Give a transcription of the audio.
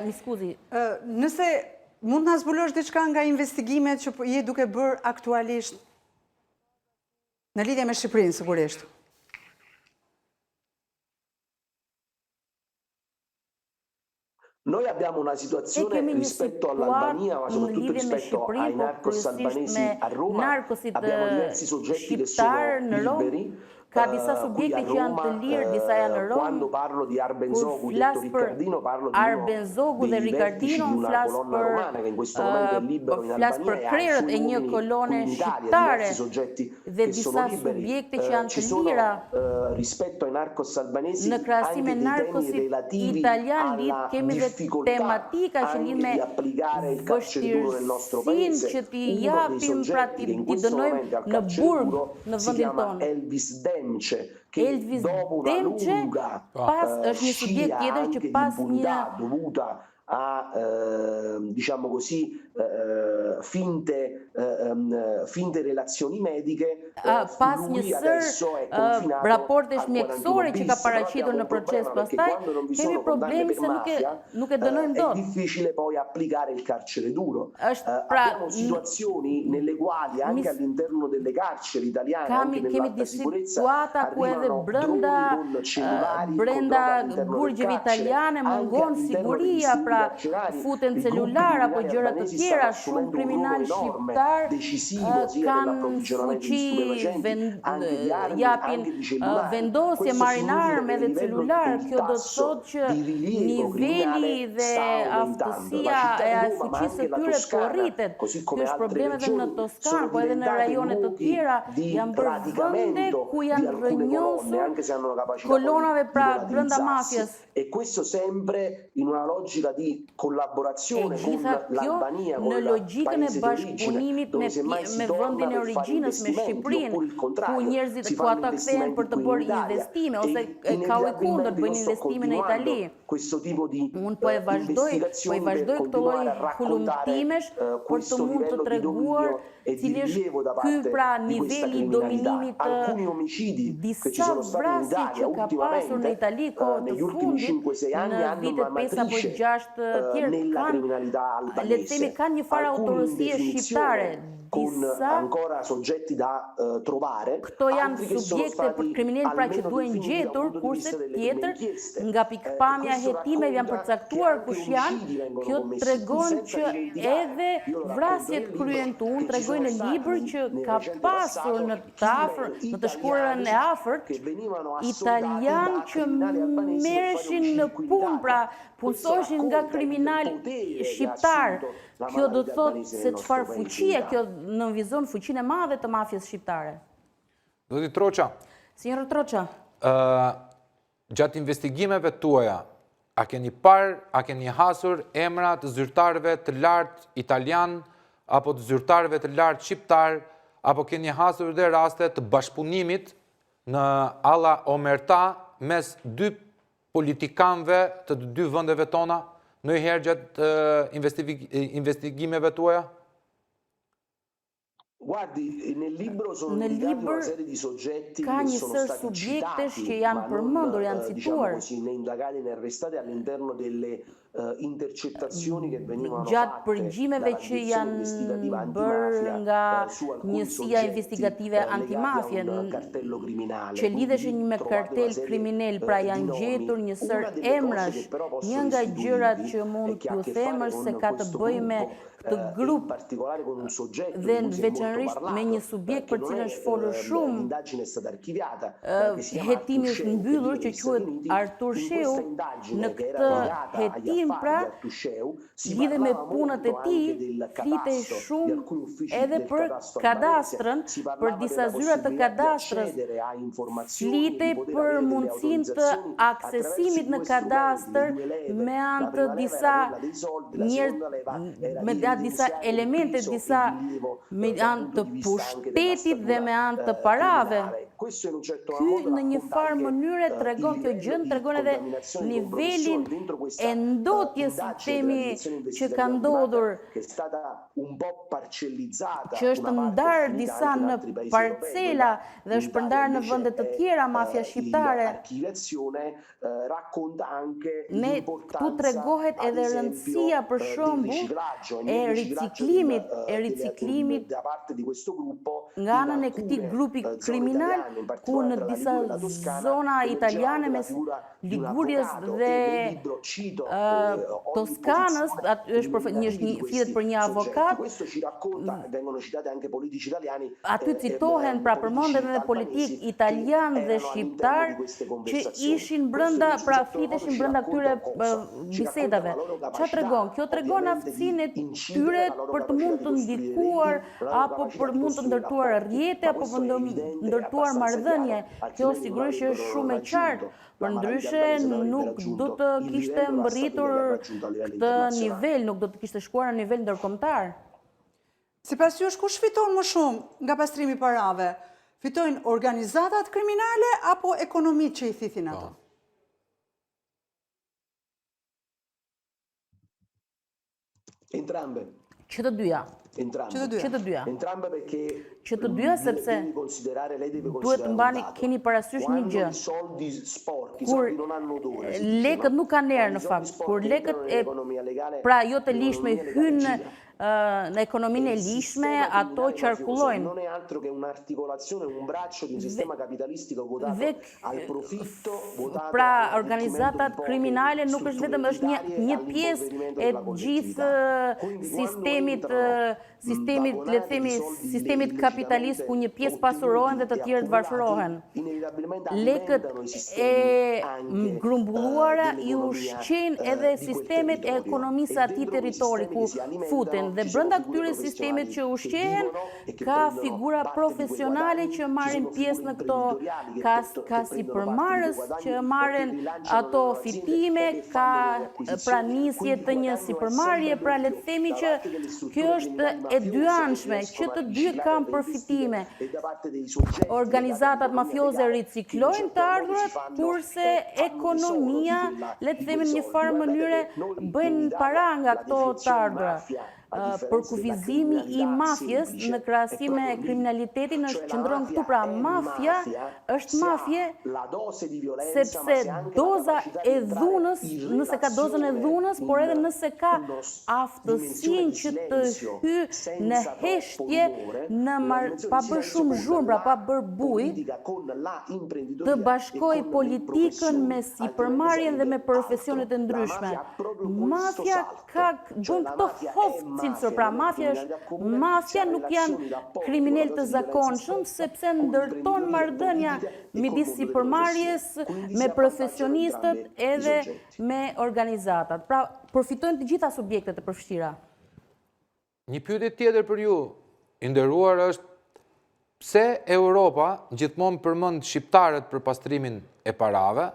Mi skuzi. Nëse mund të zbulosh diçka nga investigimet që je duke bërë aktualisht në lidhje me Shqipërinë, sigurisht. Noi abbiamo una situazione rispetto all'Albania, ma soprattutto rispetto ai narcos albanesi a Roma, abbiamo diversi soggetti che sono liberi. Ka disa subjekte që janë të lirë, disa janë në Romë. Quando parlo di Arbenzogu, detto Riccardino, parlo di Arbenzogu dhe Riccardino, flas për krerët e një kolone shqiptare dhe disa subjekte që janë të lira. Në krahasim me narkosit italian kemi dhe tematika që lidh me vështirësinë që t'i japim, pra t'i dënojmë në burg në vendin tonë. Elvis Demce, Elvis Demce është një subjekt tjetër që pas një dovuta a diciamo così finte relazioni mediche pas një sër raportesh mjekësore që ka paraqitur në proces, pastaj kemi problemi se nuk e dënojmë dot. È difficile poi applicare il carcere duro. Abbiamo situazioni nelle quali anche all'interno delle carceri italiane, anche nell'alta sicurezza, arrivano droni brenda burgjeve italiane mungon siguria, pra futen celular apo gjëra të tjera. Shumë kriminal shqiptar kanë fuqi, japin vendosje, marrin armë edhe celular. Kjo do të thotë që niveli dhe aftësia e fuqisë së tyre po rritet. Kjo është probleme edhe në Toskanë, po edhe në rajone të tjera janë bërë vende ku janë rrënjosur kolonave pra brenda mafias. E questo sempre in una logica di collaborazione con l'Albania, në logjikën e bashkëpunimit me vendin e origjinës, me Shqipërinë, ku njerëzit ku ata kthehen për të bërë investime ose ka u kundër bëjnë investime në Itali. Unë po e vazhdoj këto lloj hulumtimesh për të mund të treguar cili është ky pra niveli i dominimit të disa vrasje që ka pasur në Itali kohë të fundit, në vitet 5 apo 6 tjerë kanë një farë autorësie shqiptare. Ancora soggetti da trovare. Këto janë subjekte për kriminal pra që duhen gjetur, kurse tjetër nga pikpamja e hetimeve janë përcaktuar kush janë. Kjo tregon që edhe vrasjet kryen tu, tregoj në libër që ka pasur në të shkurën e afërt italian që merreshin në punë, pra punsoshin nga kriminal shqiptar. Kjo do të thotë se çfarë fuqie kjo nënvizon fuqinë e madhe të mafjes shqiptare. Zoti Troça. Sinjor Troça. Gjatë investigimeve tuaja, a keni hasur emra të zyrtarëve të lartë italian apo të zyrtarëve të lartë shqiptar, apo keni hasur dhe raste të bashkëpunimit në alla omerta mes dy politikanëve të dy vendeve tona? Në herë gjatë investigimeve tuaja? Guardi, nel libro sono indicati una serie di soggetti che sono stati citati, janë përmendur, janë cituar. Né indagati né arrestati all'interno delle intercettazioni che venivano gjatë përgjimeve që janë bërë nga njësia investigative antimafje, që lidheshin me kartel kriminal, pra janë gjetur një sër emrash. Një nga gjërat që mund t'ju them është se ka të bëjë me këtë grup dhe veçanërisht me një subjekt për cilën është folur shumë. Hetimi është mbyllur që quhet Artur Sheu. Në këtë hetim pra lidhe me punët e tij flitej shumë edhe për kadastrën, për disa zyra të kadastrës, flitej për mundësinë të aksesimit në kadastër me anë të disa me disa elemente, me anë të pushtetit dhe me anë të parave. Ky në një farë mënyre tregon kjo gjë, tregon edhe nivelin e ndotjes sistemi që ka ndodhur, që është ndarë disa në parcela dhe është përndarë në vende të tjera mafia shqiptare. Ne këtu tregohet edhe rëndësia për shembull e riciklimit nga anën e këtij grupi kriminal, ku në disa zona italiane mes Ligurias dhe Toskanës, flitet për një avokat, aty citohen, pra përmenden edhe politik italian dhe shqiptar që ishin brenda, pra fliteshin brenda këtyre bisedave. Çfarë tregon? Kjo tregon aftësinë e tyre për të mund të ndikuar apo për mund të ndërtuar rrjete apo për ndërtuar marrëdhënie. Kjo sigurisht që është shumë e qartë. Përndryshe nuk do të kishte mbërritur këtë nivel, nuk do të kishte shkuar në nivel ndërkombëtar. Sipas jush, kush fiton më shumë nga pastrimi i parave? Fitojnë organizatat kriminale apo ekonomitë që i thithin ato? Entrambe. Që të dyja. Që të dyja sepse duhet të mbani, keni parasysh një gjë. Kur lekët nuk kanë erë në fakt, kur lekët pra jo të lishme hynë në ekonominë e lishme, ato qarkullojnë. Pra organizatat kriminale nuk është vetëm, është një pjesë e gjithë sistemit kapitalist, ku një pjesë pasurohen dhe të tjerët varfërohen. Lekët e grumbulluara i ushqejnë edhe sistemet e ekonomisë atij territori ku futen. Dhe brenda këtyre sistemet që ushqehen, ka figura profesionale që marrin pjesë në këto, ka sipërmarrës që marrin ato fitime, ka pra nisje të një sipërmarrje, pra le të themi që kjo është e dyanshme, që të dy kanë përfitime. Organizatat mafioze riciklojnë të ardhurat, kurse ekonomia, le të themi në një farë mënyre, bëjnë para nga këto të ardhurat. Përkufizimi i mafjes në krahasim me kriminalitetin është qëndron këtu, pra mafja është mafje sepse doza e dhunës, nëse ka dozën e dhunës, por edhe nëse ka aftësinë që të hyjë në heshtje, pa bërë shumë zhurmë, pra pa bërë bujë, të bashkoj politikën me sipërmarrjen dhe me profesionet e ndryshme. Mafja bën këto hoftë. Pra mafja nuk janë kriminal të zakonshëm, sepse ndërton marrëdhënia midis sipërmarrjes me profesionistët edhe me organizatat. Pra përfitojnë të gjitha subjektet e përfshira. Një pyetje tjetër për ju, i nderuar, është pse Europa gjithmonë përmend shqiptarët për pastrimin e parave,